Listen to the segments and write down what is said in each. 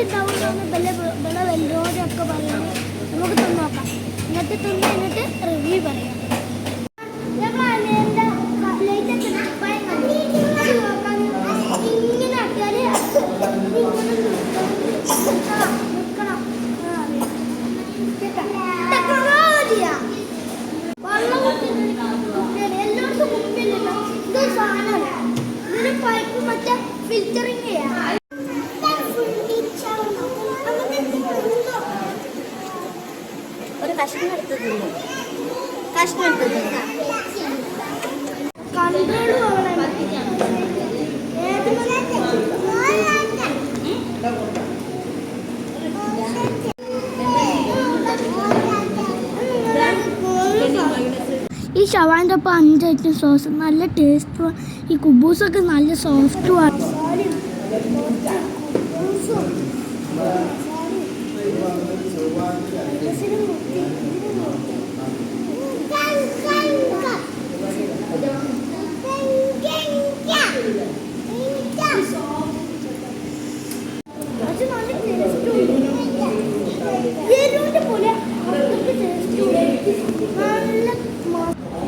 ഉണ്ടാവുമെന്ന് വെല്ലോരൊക്കെ പറയുന്നത് നമുക്ക് തിന്ന് നോക്കാം. എന്നിട്ട് റിവ്യൂ പറയാം. ഇങ്ങനെ ആക്കിയാൽ ടെക്നോളജിയാ. വെള്ളം എല്ലായിടത്തും കുപ്പിയില്ല. ഇതൊരു സാധനമാണ്. ഇതിന് പൈപ്പ് മറ്റേ ഫിൽറ്ററിങ് ചെയ്യാം. ഒരു കഷ്ണം എടുത്തത് കൺട്രോളും ഈ ഷവാൻ്റെ ഒപ്പം 5 ഐറ്റം സോസ് നല്ല ടേസ്റ്റും ഈ കുബൂസൊക്കെ നല്ല സോഫ്റ്റുമാണ്.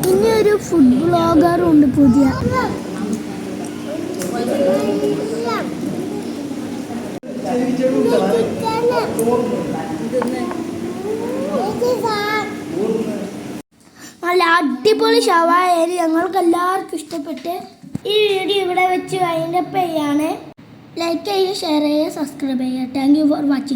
പിന്നെ ഒരു ഫുഡ് ബ്ലോഗറും ഉണ്ട് പുതിയ. നല്ല അടിപൊളി ഷവായ ഞങ്ങൾക്ക് എല്ലാവർക്കും ഇഷ്ടപ്പെട്ട് ഈ വീഡിയോ ഇവിടെ വെച്ച് വൈൻഡപ്പ് ചെയ്യാണ്. ലൈക്ക് ചെയ്യുക, ഷെയർ ചെയ്യുക, സബ്സ്ക്രൈബ് ചെയ്യുക. Thank you for watching.